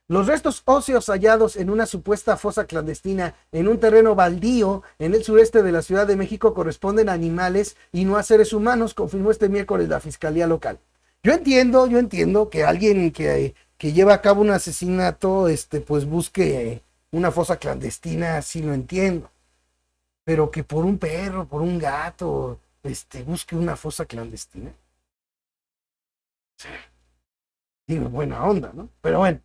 A: Los restos óseos hallados en una supuesta fosa clandestina en un terreno baldío en el sureste de la Ciudad de México corresponden a animales y no a seres humanos, confirmó este miércoles la Fiscalía Local. Yo entiendo que alguien que lleva a cabo un asesinato, pues busque una fosa clandestina, sí lo entiendo. Pero que por un perro, por un gato, busque una fosa clandestina. Sí. Digo, buena onda, ¿no? Pero bueno.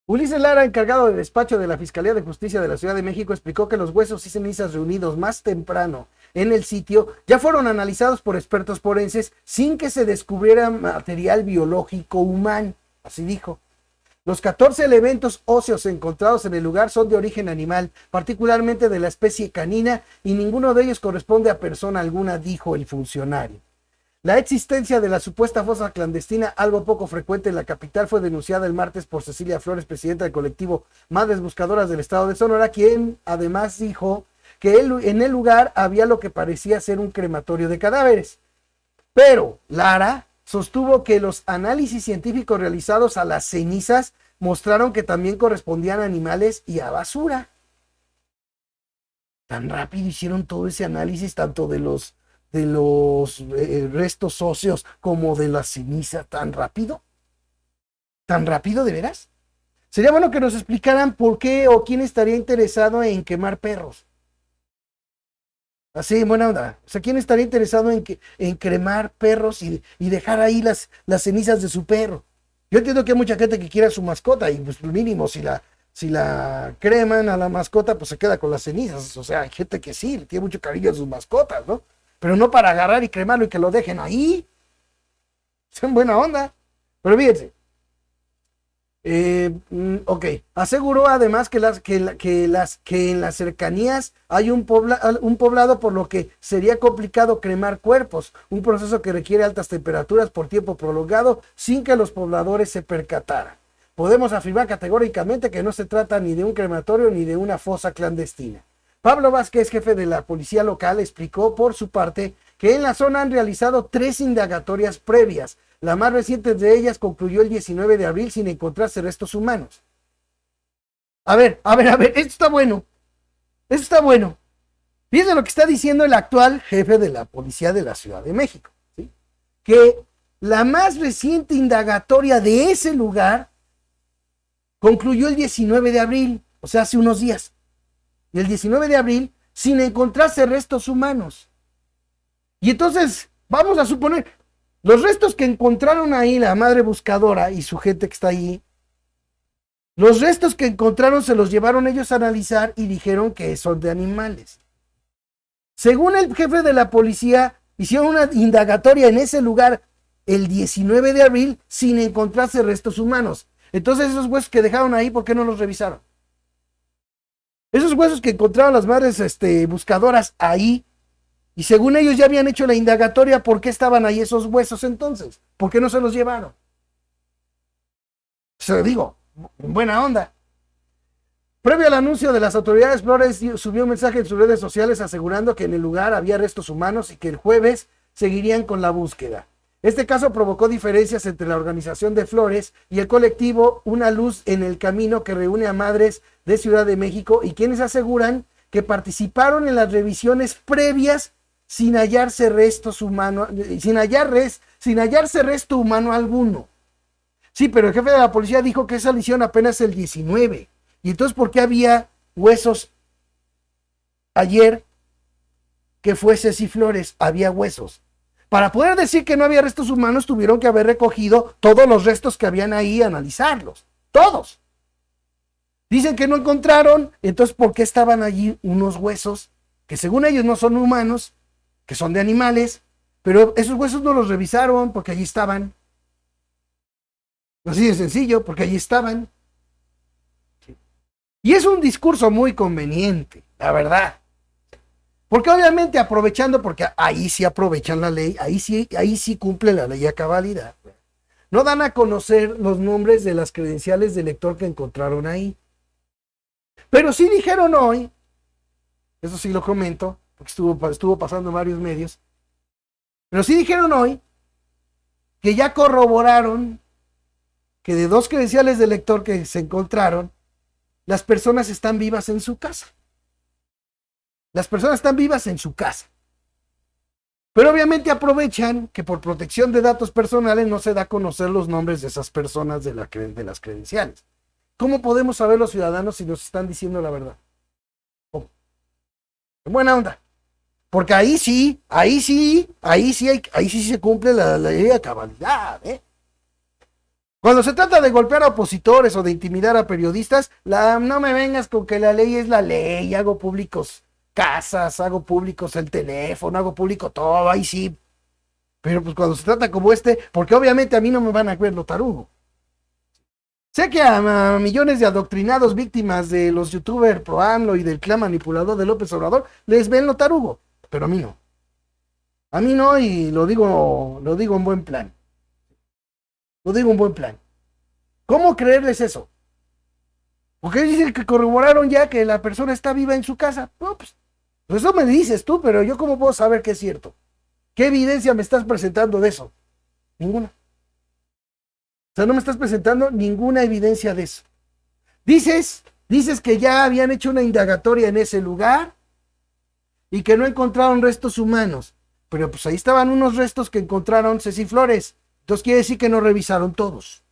A: Ulises Lara, encargado de despacho de la Fiscalía de Justicia de la Ciudad de México, explicó que los huesos y cenizas reunidos más temprano en el sitio ya fueron analizados por expertos forenses sin que se descubriera material biológico humano, así dijo. Los 14 elementos óseos encontrados en el lugar son de origen animal, particularmente de la especie canina, y ninguno de ellos corresponde a persona alguna, dijo el funcionario. La existencia de la supuesta fosa clandestina, algo poco frecuente en la capital, fue denunciada el martes por Cecilia Flores, presidenta del colectivo Madres Buscadoras del Estado de Sonora, quien además dijo que en el lugar había lo que parecía ser un crematorio de cadáveres. Pero Lara sostuvo que los análisis científicos realizados a las cenizas mostraron que también correspondían a animales y a basura. Tan rápido hicieron todo ese análisis, tanto de los restos óseos como de la ceniza, tan rápido de veras. Sería bueno que nos explicaran por qué o quién estaría interesado en quemar perros. Así, buena onda. O sea, ¿quién estaría interesado en cremar perros y dejar ahí las cenizas de su perro? Yo entiendo que hay mucha gente que quiere a su mascota y pues mínimo si la creman a la mascota, pues se queda con las cenizas. O sea, hay gente que sí, le tiene mucho cariño a sus mascotas, ¿no? Pero no para agarrar y cremarlo y que lo dejen ahí. Son buena onda. Pero fíjense, ok. Aseguró además que en las cercanías hay un poblado, por lo que sería complicado cremar cuerpos, un proceso que requiere altas temperaturas por tiempo prolongado sin que los pobladores se percataran. Podemos afirmar categóricamente que no se trata ni de un crematorio ni de una fosa clandestina. Pablo Vázquez, jefe de la policía local, explicó por su parte que en la zona han realizado 3 indagatorias previas. La más reciente de ellas concluyó el 19 de abril sin encontrarse restos humanos. A ver, esto está bueno. Esto está bueno. Fíjense lo que está diciendo el actual jefe de la policía de la Ciudad de México. ¿Sí? Que la más reciente indagatoria de ese lugar concluyó el 19 de abril, o sea, hace unos días. Y el 19 de abril sin encontrarse restos humanos. Y entonces, vamos a suponer, los restos que encontraron ahí la madre buscadora y su gente que está ahí, los restos que encontraron se los llevaron ellos a analizar y dijeron que son de animales. Según el jefe de la policía, hicieron una indagatoria en ese lugar el 19 de abril sin encontrarse restos humanos. Entonces esos huesos que dejaron ahí, ¿por qué no los revisaron? Esos huesos que encontraron las madres buscadoras ahí, y según ellos ya habían hecho la indagatoria, ¿por qué estaban ahí esos huesos entonces? ¿Por qué no se los llevaron? Se lo digo, buena onda. Previo al anuncio de las autoridades, Flores subió un mensaje en sus redes sociales asegurando que en el lugar había restos humanos y que el jueves seguirían con la búsqueda. Este caso provocó diferencias entre la organización de Flores y el colectivo Una Luz en el Camino, que reúne a madres de Ciudad de México y quienes aseguran que participaron en las revisiones previas sin hallarse restos humanos, sin hallarse resto humano alguno. Sí, pero el jefe de la policía dijo que esa hicieron apenas el 19. Y entonces, ¿por qué había huesos ayer que fue Ceci Flores? Había huesos. Para poder decir que no había restos humanos, tuvieron que haber recogido todos los restos que habían ahí, analizarlos. Todos. Dicen que no encontraron, entonces, ¿por qué estaban allí unos huesos que según ellos no son humanos, que son de animales? Pero esos huesos no los revisaron porque allí estaban. Así de sencillo, porque allí estaban. Y es un discurso muy conveniente, la verdad. Porque obviamente aprovechando, porque ahí sí aprovechan la ley, ahí sí cumple la ley a cabalidad. No dan a conocer los nombres de las credenciales de lector que encontraron ahí. Pero sí dijeron hoy, eso sí lo comento, porque estuvo pasando en varios medios, pero sí dijeron hoy que ya corroboraron que de 2 credenciales de lector que se encontraron, las personas están vivas en su casa. Las personas están vivas en su casa. Pero obviamente aprovechan que por protección de datos personales no se da a conocer los nombres de esas personas de las credenciales. ¿Cómo podemos saber los ciudadanos si nos están diciendo la verdad? ¿Cómo? En buena onda. Porque ahí sí se cumple la ley a cabalidad, ¿eh? Cuando se trata de golpear a opositores o de intimidar a periodistas, no me vengas con que la ley es la ley, hago públicos casas, hago públicos el teléfono, hago público todo, ahí sí. Pero pues cuando se trata como porque obviamente a mí no me van a ver lo tarugo. Sé que a millones de adoctrinados víctimas de los youtubers pro AMLO y del clan manipulador de López Obrador les ven lo tarugo, pero a mí no. A mí no, y lo digo en buen plan. Lo digo en buen plan. ¿Cómo creerles eso? Porque dicen que corroboraron ya que la persona está viva en su casa. No, pues eso me dices tú, pero yo cómo puedo saber que es cierto. ¿Qué evidencia me estás presentando de eso? Ninguna. O sea, no me estás presentando ninguna evidencia de eso. Dices que ya habían hecho una indagatoria en ese lugar y que no encontraron restos humanos. Pero pues ahí estaban unos restos que encontraron Ceci Flores. Entonces quiere decir que no revisaron todos.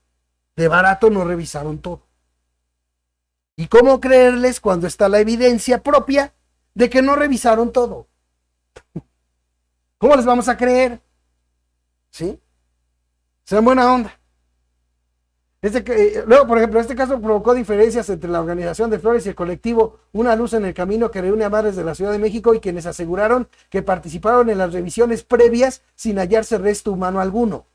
A: De barato no revisaron todo. ¿Y cómo creerles cuando está la evidencia propia de que no revisaron todo? ¿Cómo les vamos a creer? ¿Sí? Sean buena onda. Luego, por ejemplo, este caso provocó diferencias entre la organización de Flores y el colectivo Una Luz en el Camino, que reúne a madres de la Ciudad de México y quienes aseguraron que participaron en las revisiones previas sin hallarse resto humano alguno.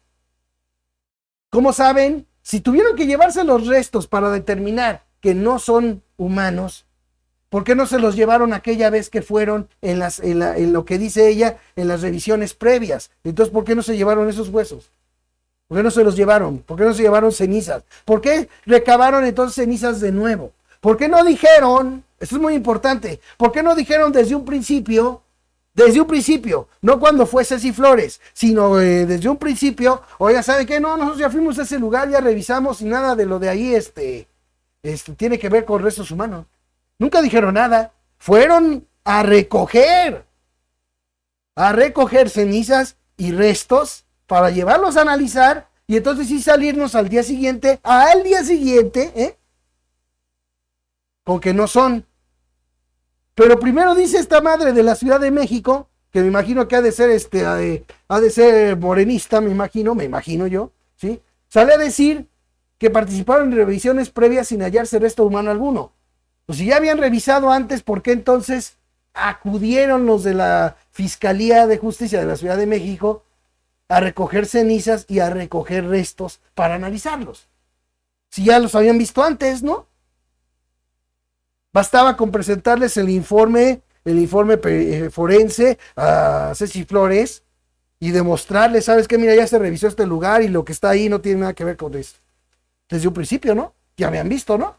A: ¿Cómo saben? Si tuvieron que llevarse los restos para determinar que no son humanos, ¿por qué no se los llevaron aquella vez que fueron en lo que dice ella, en las revisiones previas? Entonces, ¿por qué no se llevaron esos huesos? ¿Por qué no se los llevaron? ¿Por qué no se llevaron cenizas? ¿Por qué recabaron entonces cenizas de nuevo? ¿Por qué no dijeron, esto es muy importante, por qué no dijeron desde un principio, no cuando fue Ceci Flores, sino desde un principio, oiga, ¿sabe qué? No, nosotros ya fuimos a ese lugar, ya revisamos y nada de lo de ahí tiene que ver con restos humanos. Nunca dijeron nada, fueron a recoger cenizas y restos para llevarlos a analizar y entonces sí salirnos al día siguiente, con que no son. Pero primero dice esta madre de la Ciudad de México, que me imagino que ha de ser morenista, me imagino yo, ¿sí? Sale a decir que participaron en revisiones previas sin hallarse resto humano alguno. Pues si ya habían revisado antes, ¿por qué entonces acudieron los de la Fiscalía de Justicia de la Ciudad de México a recoger cenizas y a recoger restos para analizarlos? Si ya los habían visto antes, ¿no? Bastaba con presentarles el informe forense a Ceci Flores y demostrarles, ¿sabes qué? Mira, ya se revisó este lugar y lo que está ahí no tiene nada que ver con esto. Desde un principio, ¿no? Ya habían visto, ¿no?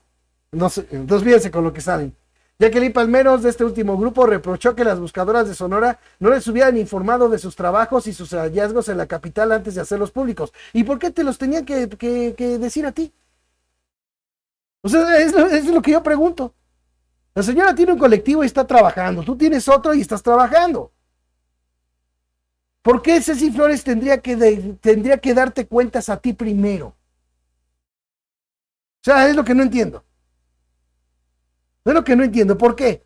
A: Entonces fíjense con lo que salen. Jacqueline Palmeros, de este último grupo, reprochó que las buscadoras de Sonora no les hubieran informado de sus trabajos y sus hallazgos en la capital antes de hacerlos públicos. ¿Y por qué te los tenían que decir a ti? O sea, es lo que yo pregunto. La señora tiene un colectivo y está trabajando. Tú tienes otro y estás trabajando. ¿Por qué Ceci Flores tendría que darte cuentas a ti primero? O sea, es lo que no entiendo. Es lo que no entiendo. ¿Por qué?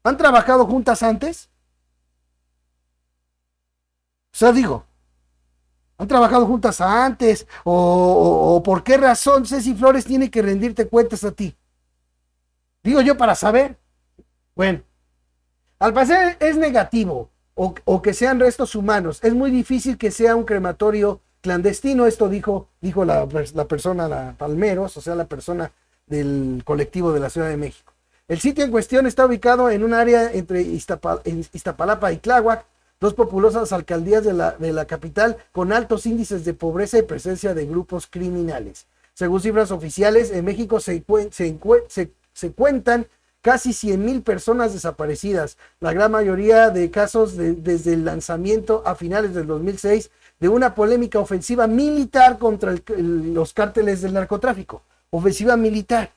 A: ¿Han trabajado juntas antes? O sea, digo, ¿han trabajado juntas antes? ¿O por qué razón Ceci Flores tiene que rendirte cuentas a ti? Digo yo para saber. Bueno, al parecer es negativo o que sean restos humanos. Es muy difícil que sea un crematorio clandestino. Esto dijo la persona, la Palmeros, o sea, la persona del colectivo de la Ciudad de México. El sitio en cuestión está ubicado en un área entre Iztapalapa y Tláhuac, dos populosas alcaldías de la capital con altos índices de pobreza y presencia de grupos criminales. Según cifras oficiales, en México se cuentan casi 100,000 personas desaparecidas, la gran mayoría de casos desde el lanzamiento a finales del 2006 de una polémica ofensiva militar contra los cárteles del narcotráfico. Ofensiva militar,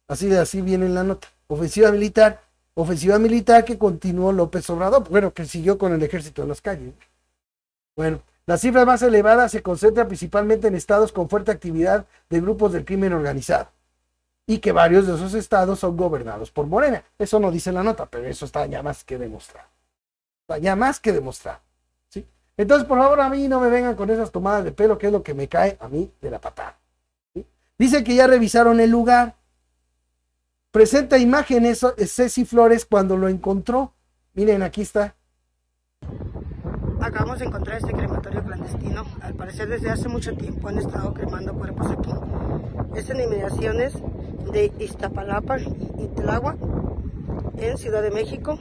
A: así viene en la nota, ofensiva militar que continuó López Obrador, bueno, que siguió con el ejército en las calles. Bueno, las cifras más elevadas se concentran principalmente en estados con fuerte actividad de grupos del crimen organizado, y que varios de esos estados son gobernados por Morena. Eso no dice la nota, pero eso está ya más que demostrado. ¿Sí? Entonces, por favor, a mí no me vengan con esas tomadas de pelo, que es lo que me cae a mí de la patada. ¿Sí? Dice que ya revisaron el lugar. Presenta imágenes Ceci Flores cuando lo encontró. Miren, aquí está.
B: Acabamos de encontrar este crematorio clandestino. Al parecer desde hace mucho tiempo han estado cremando cuerpos aquí. Es en inmediaciones de Iztapalapa y Tláhuac, en Ciudad de México.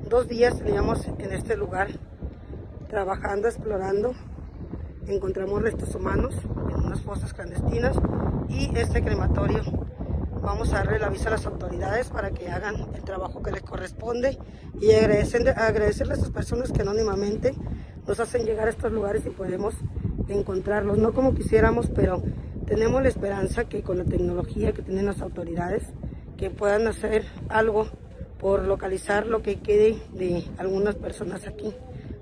B: 2 días teníamos en este lugar trabajando, explorando. Encontramos restos humanos en unas fosas clandestinas y este crematorio. Vamos a darle el aviso a las autoridades para que hagan el trabajo que les corresponde y agradecerle a estas personas que anónimamente nos hacen llegar a estos lugares y podemos encontrarlos, no como quisiéramos, pero tenemos la esperanza que con la tecnología que tienen las autoridades, que puedan hacer algo por localizar lo que quede de algunas personas aquí,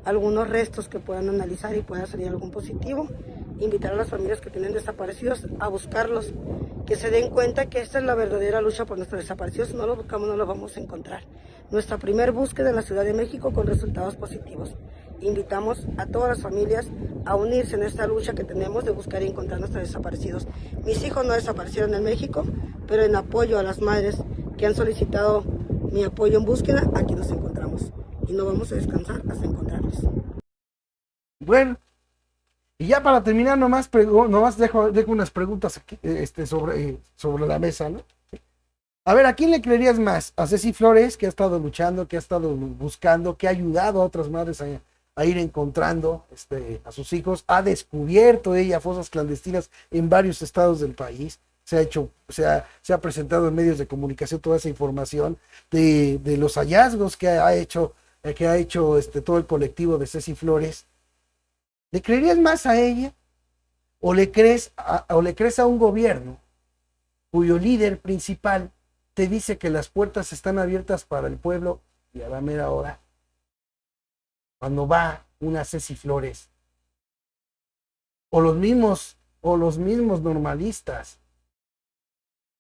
B: algunos restos que puedan analizar y pueda salir algún positivo invitar a las familias que tienen desaparecidos a buscarlos, que se den cuenta que esta es la verdadera lucha por nuestros desaparecidos. Si no los buscamos, no los vamos a encontrar. Nuestra primer búsqueda en la Ciudad de México con resultados positivos. Invitamos a todas las familias a unirse en esta lucha que tenemos de buscar y encontrar a nuestros desaparecidos. Mis hijos no desaparecieron en México, pero en apoyo a las madres que han solicitado mi apoyo en búsqueda, aquí nos encontramos. Y no vamos a descansar hasta encontrarlos.
A: Bueno, y ya para terminar, nomás dejo unas preguntas aquí, sobre la mesa, ¿no? A ver, ¿a quién le creerías más? ¿A Ceci Flores, que ha estado luchando, que ha estado buscando, que ha ayudado a otras madres a ir encontrando a sus hijos? Ha descubierto ella fosas clandestinas en varios estados del país. Se ha presentado en medios de comunicación toda esa información de los hallazgos que ha hecho todo el colectivo de Ceci Flores. ¿Le creerías más a ella? ¿O le crees a un gobierno cuyo líder principal te dice que las puertas están abiertas para el pueblo y a la mera hora, cuando va una Ceci Flores, o los mismos normalistas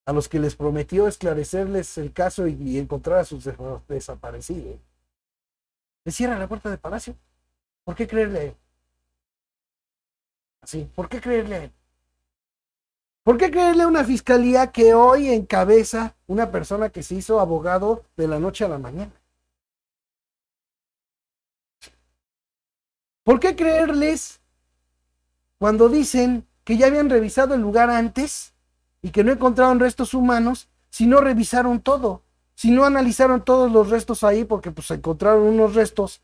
A: a los que les prometió esclarecerles el caso y encontrar a sus desaparecidos, le cierra la puerta de Palacio? ¿Por qué creerle a él? Así, ¿por qué creerle a él? ¿Por qué creerle a una fiscalía que hoy encabeza una persona que se hizo abogado de la noche a la mañana? ¿Por qué creerles cuando dicen que ya habían revisado el lugar antes y que no encontraron restos humanos, si no revisaron todo, si no analizaron todos los restos ahí, porque pues encontraron unos restos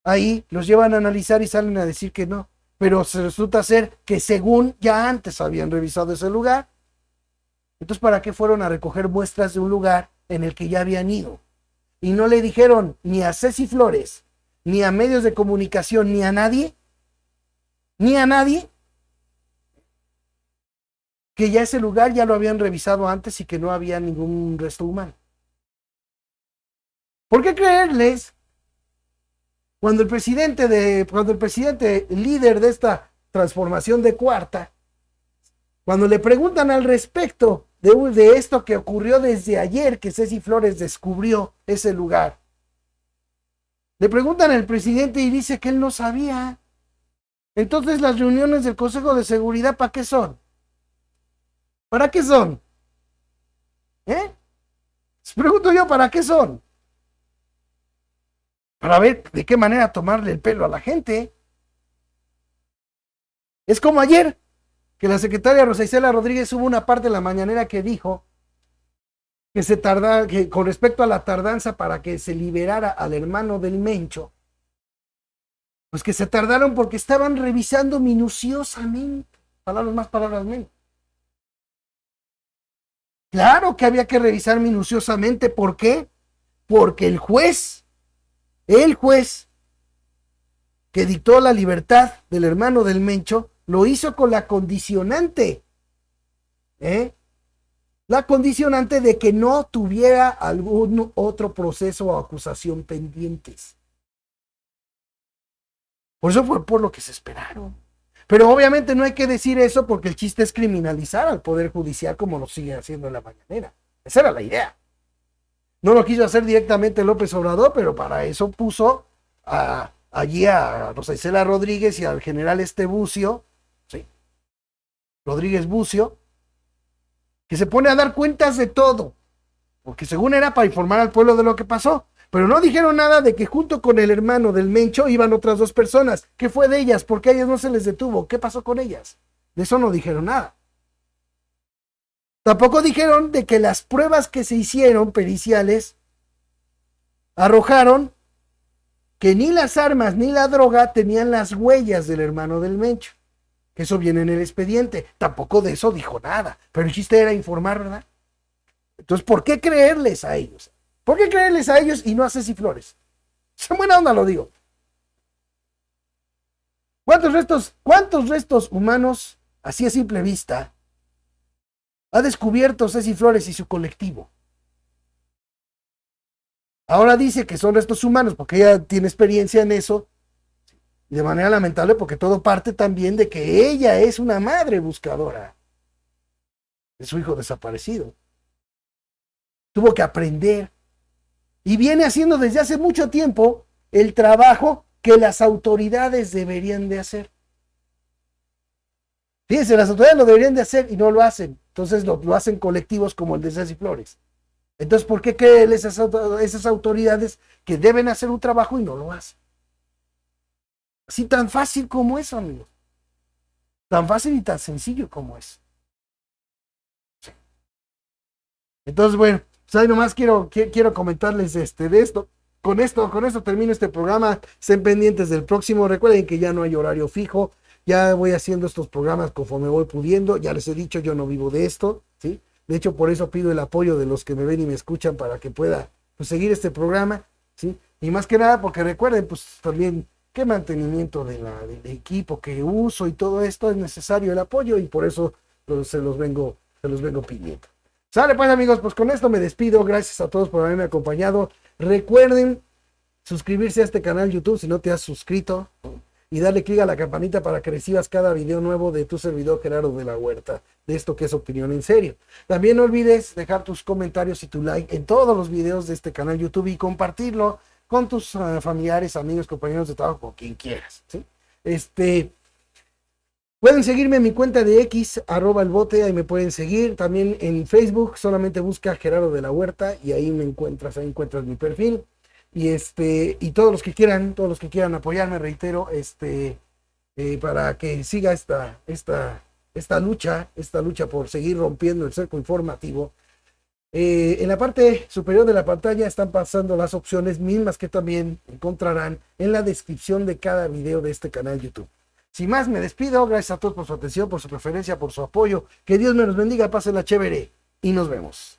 A: ahí, los llevan a analizar y salen a decir que no? Pero se resulta ser que según ya antes habían revisado ese lugar. Entonces, ¿para qué fueron a recoger muestras de un lugar en el que ya habían ido? Y no le dijeron ni a Ceci Flores, ni a medios de comunicación, ni a nadie, que ya ese lugar ya lo habían revisado antes y que no había ningún resto humano. ¿Por qué creerles cuando el presidente líder de esta transformación de cuarta, cuando le preguntan al respecto de esto que ocurrió desde ayer, que Ceci Flores descubrió ese lugar, le preguntan al presidente y dice que él no sabía? Entonces, las reuniones del Consejo de Seguridad, ¿para qué son? ¿Para qué son? Les pregunto yo, ¿para qué son? Para ver de qué manera tomarle el pelo a la gente. Es como ayer, que la secretaria Rosa Isela Rodríguez hubo una parte de la mañanera que dijo que con respecto a la tardanza para que se liberara al hermano del Mencho, pues que se tardaron porque estaban revisando minuciosamente, palabras más, palabras menos. Claro que había que revisar minuciosamente. ¿Por qué? Porque el juez que dictó la libertad del hermano del Mencho lo hizo con la condicionante, la condicionante de que no tuviera algún otro proceso o acusación pendientes. Por eso fue por lo que se esperaron. Pero obviamente no hay que decir eso, porque el chiste es criminalizar al Poder Judicial, como lo sigue haciendo en la mañanera. Esa era la idea. No lo quiso hacer directamente López Obrador, pero para eso puso allí a Rosa Isela Rodríguez y al general Bucio, ¿sí? Rodríguez Bucio, que se pone a dar cuentas de todo, porque según era para informar al pueblo de lo que pasó, pero no dijeron nada de que junto con el hermano del Mencho iban otras dos personas. ¿Qué fue de ellas? ¿Por qué a ellas no se les detuvo? ¿Qué pasó con ellas? De eso no dijeron nada. Tampoco dijeron de que las pruebas que se hicieron periciales arrojaron que ni las armas ni la droga tenían las huellas del hermano del Mencho. Que eso viene en el expediente. Tampoco de eso dijo nada. Pero el chiste era informar, ¿verdad? Entonces, ¿por qué creerles a ellos? ¿Por qué creerles a ellos y no a Ceci Flores? En buena onda lo digo. ¿Cuántos restos humanos, así a simple vista, ha descubierto Ceci Flores y su colectivo? Ahora dice que son restos humanos porque ella tiene experiencia en eso. De manera lamentable, porque todo parte también de que ella es una madre buscadora de su hijo desaparecido. Tuvo que aprender y viene haciendo desde hace mucho tiempo el trabajo que las autoridades deberían de hacer. Fíjense, las autoridades lo deberían de hacer y no lo hacen. Entonces lo hacen colectivos como el de Ceci Flores. Entonces, ¿por qué creen esas autoridades que deben hacer un trabajo y no lo hacen? Así tan fácil como eso, amigos. Tan fácil y tan sencillo como es. Sí. Entonces, bueno, pues ahí nomás quiero comentarles de esto. Con esto termino este programa. Estén pendientes del próximo. Recuerden que ya no hay horario fijo. Ya voy haciendo estos programas conforme voy pudiendo. Ya les he dicho, yo no vivo de esto, ¿sí? De hecho, por eso pido el apoyo de los que me ven y me escuchan para que pueda, pues, seguir este programa, ¿sí? Y más que nada porque recuerden, pues, también qué mantenimiento del equipo que uso y todo esto es necesario el apoyo y por eso se los vengo pidiendo. Sale pues, amigos, pues con esto me despido. Gracias a todos por haberme acompañado. Recuerden suscribirse a este canal YouTube si no te has suscrito, ¿no? Y darle clic a la campanita para que recibas cada video nuevo de tu servidor Gerardo de la Huerta, de esto que es Opinión en Serio. También no olvides dejar tus comentarios y tu like en todos los videos de este canal YouTube y compartirlo con tus familiares, amigos, compañeros de trabajo, con quien quieras, ¿sí? Pueden seguirme en mi cuenta de X, @elbote, ahí me pueden seguir. También en Facebook, solamente busca Gerardo de la Huerta y ahí me encuentras, ahí encuentras mi perfil. Y todos los que quieran apoyarme, reitero, para que siga esta lucha por seguir rompiendo el cerco informativo. En la parte superior de la pantalla están pasando las opciones mismas que también encontrarán en la descripción de cada video de este canal YouTube. Sin más, me despido. Gracias a todos por su atención, por su preferencia, por su apoyo. Que Dios me los bendiga, pásenla chévere y nos vemos.